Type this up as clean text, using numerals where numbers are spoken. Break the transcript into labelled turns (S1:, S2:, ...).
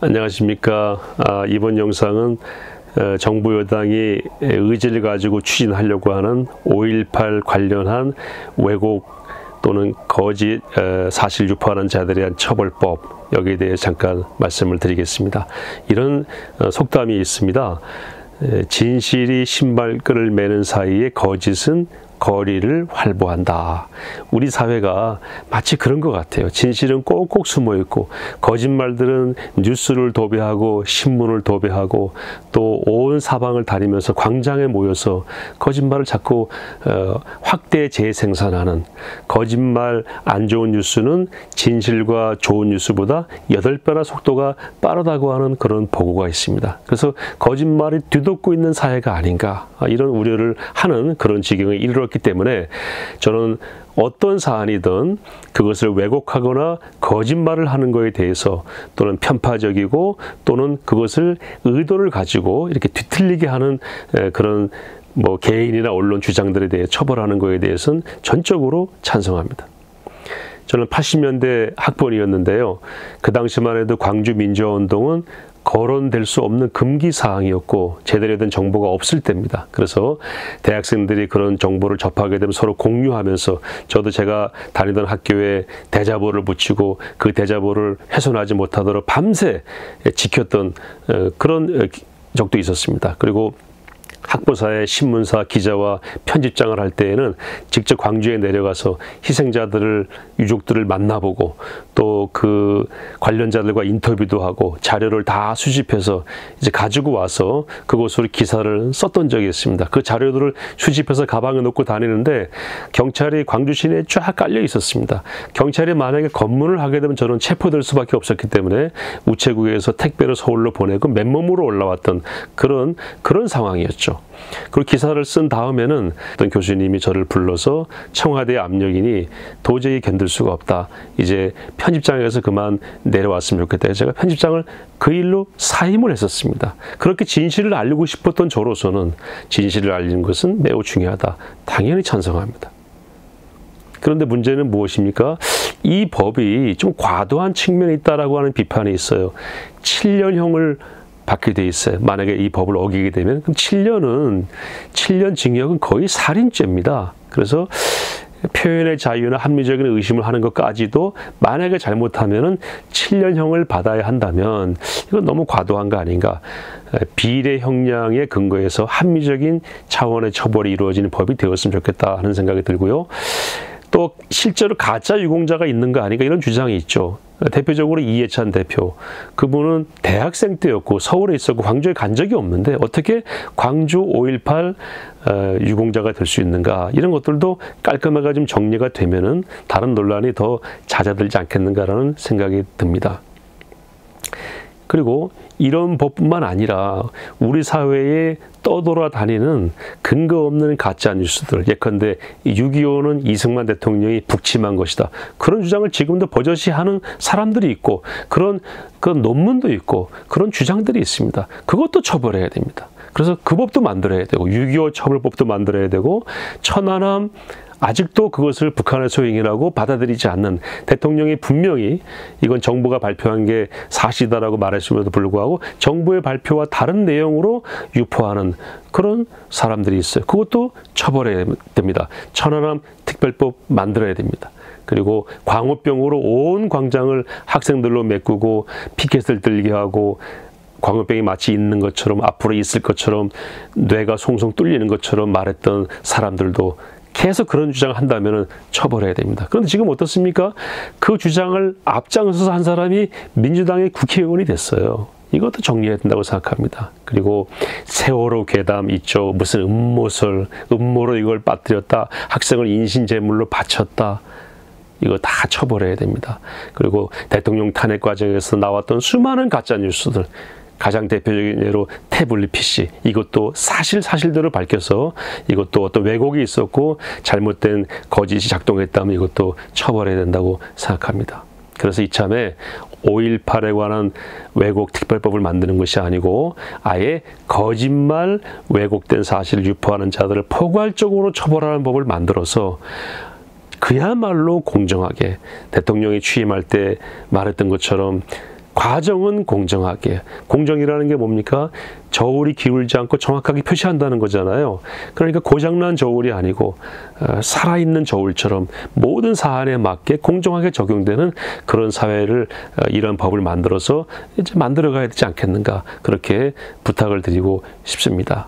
S1: 안녕하십니까. 이번 영상은 정부 여당이 의지를 가지고 추진하려고 하는 5.18 관련한 왜곡 또는 거짓 사실 유포하는 자들에 대한 처벌법, 여기에 대해 잠깐 말씀을 드리겠습니다. 이런 속담이 있습니다. 진실이 신발끈을 매는 사이에 거짓은 거리를 활보한다. 우리 사회가 마치 그런 것 같아요. 진실은 꼭꼭 숨어 있고 거짓말들은 뉴스를 도배하고 신문을 도배하고 또 온 사방을 다니면서 광장에 모여서 거짓말을 자꾸 확대 재생산하는, 거짓말 안 좋은 뉴스는 진실과 좋은 뉴스보다 8배나 속도가 빠르다고 하는 그런 보고가 있습니다. 그래서 거짓말이 뒤덮고 있는 사회가 아닌가, 이런 우려를 하는 그런 지경에 이르렀기 때문에 저는 어떤 사안이든 그것을 왜곡하거나 거짓말을 하는 것에 대해서, 또는 편파적이고 또는 그것을 의도를 가지고 이렇게 뒤틀리게 하는 그런 개인이나 언론 주장들에 대해 처벌하는 것에 대해서는 전적으로 찬성합니다. 저는 80년대 학번이었는데요. 그 당시만 해도 광주 민주화운동은 거론될 수 없는 금기 사항이었고 제대로 된 정보가 없을 때입니다. 그래서 대학생들이 그런 정보를 접하게 되면 서로 공유하면서, 저도 제가 다니던 학교에 대자보를 붙이고 그 대자보를 훼손하지 못하도록 밤새 지켰던 그런 적도 있었습니다. 그리고 학보사의 신문사 기자와 편집장을 할 때에는 직접 광주에 내려가서 희생자들을, 유족들을 만나보고 또 그 관련자들과 인터뷰도 하고 자료를 다 수집해서 이제 가지고 와서 그곳으로 기사를 썼던 적이 있습니다. 그 자료들을 수집해서 가방에 넣고 다니는데 경찰이 광주 시내에 쫙 깔려 있었습니다. 경찰이 만약에 검문을 하게 되면 저는 체포될 수밖에 없었기 때문에 우체국에서 택배로 서울로 보내고 맨몸으로 올라왔던 그런 상황이었죠. 그리고 기사를 쓴 다음에는 어떤 교수님이 저를 불러서 청와대 압력이니 도저히 견딜 수가 없다, 이제 편집장에서 그만 내려왔으면 좋겠다. 제가 편집장을 그 일로 사임을 했었습니다. 그렇게 진실을 알리고 싶었던 저로서는 진실을 알리는 것은 매우 중요하다, 당연히 찬성합니다. 그런데 문제는 무엇입니까? 이 법이 좀 과도한 측면이 있다라고 하는 비판이 있어요. 7년형을 받게 돼 있어요. 만약에 이 법을 어기게 되면 그럼 7년 징역은 거의 살인죄입니다. 그래서 표현의 자유나 합리적인 의심을 하는 것까지도 만약에 잘못하면은 7년형을 받아야 한다면 이건 너무 과도한 거 아닌가. 비례 형량에 근거해서 합리적인 차원의 처벌이 이루어지는 법이 되었으면 좋겠다 하는 생각이 들고요. 또 실제로 가짜 유공자가 있는 거 아닌가, 이런 주장이 있죠. 대표적으로 이해찬 대표, 그분은 대학생 때였고 서울에 있었고 광주에 간 적이 없는데 어떻게 광주 5.18 유공자가 될 수 있는가, 이런 것들도 깔끔하게 좀 정리가 되면은 다른 논란이 더 잦아들지 않겠는가라는 생각이 듭니다. 그리고 이런 법뿐만 아니라 우리 사회에 떠돌아다니는 근거 없는 가짜 뉴스들, 예컨대 6.25는 이승만 대통령이 북침한 것이다, 그런 주장을 지금도 버젓이 하는 사람들이 있고 그런 논문도 있고 그런 주장들이 있습니다. 그것도 처벌해야 됩니다. 그래서 그 법도 만들어야 되고 6.25 처벌법도 만들어야 되고, 천안함 아직도 그것을 북한의 소행이라고 받아들이지 않는 대통령이 분명히 이건 정부가 발표한 게 사실이다라고 말했음에도 불구하고 정부의 발표와 다른 내용으로 유포하는 그런 사람들이 있어요. 그것도 처벌해야 됩니다. 천안함 특별법 만들어야 됩니다. 그리고 광우병으로 온 광장을 학생들로 메꾸고 피켓을 들게 하고 광우병이 마치 있는 것처럼, 앞으로 있을 것처럼, 뇌가 송송 뚫리는 것처럼 말했던 사람들도 계속 그런 주장을 한다면 처벌해야 됩니다. 그런데 지금 어떻습니까? 그 주장을 앞장서서 한 사람이 민주당의 국회의원이 됐어요. 이것도 정리해야 된다고 생각합니다. 그리고 세월호 괴담 있죠. 무슨 음모로 이걸 빠뜨렸다, 학생을 인신제물로 바쳤다, 이거 다 처벌해야 됩니다. 그리고 대통령 탄핵 과정에서 나왔던 수많은 가짜 뉴스들, 가장 대표적인 예로 태블릿 PC, 이것도 사실대로 밝혀서 이것도 어떤 왜곡이 있었고 잘못된 거짓이 작동했다면 이것도 처벌해야 된다고 생각합니다. 그래서 이참에 5.18에 관한 왜곡 특별법을 만드는 것이 아니고 아예 거짓말, 왜곡된 사실을 유포하는 자들을 포괄적으로 처벌하는 법을 만들어서 그야말로 공정하게, 대통령이 취임할 때 말했던 것처럼 과정은 공정하게. 공정이라는 게 뭡니까? 저울이 기울지 않고 정확하게 표시한다는 거잖아요. 그러니까 고장난 저울이 아니고 살아있는 저울처럼 모든 사안에 맞게 공정하게 적용되는 그런 사회를 이런 법을 만들어서 이제 만들어가야 되지 않겠는가, 그렇게 부탁을 드리고 싶습니다.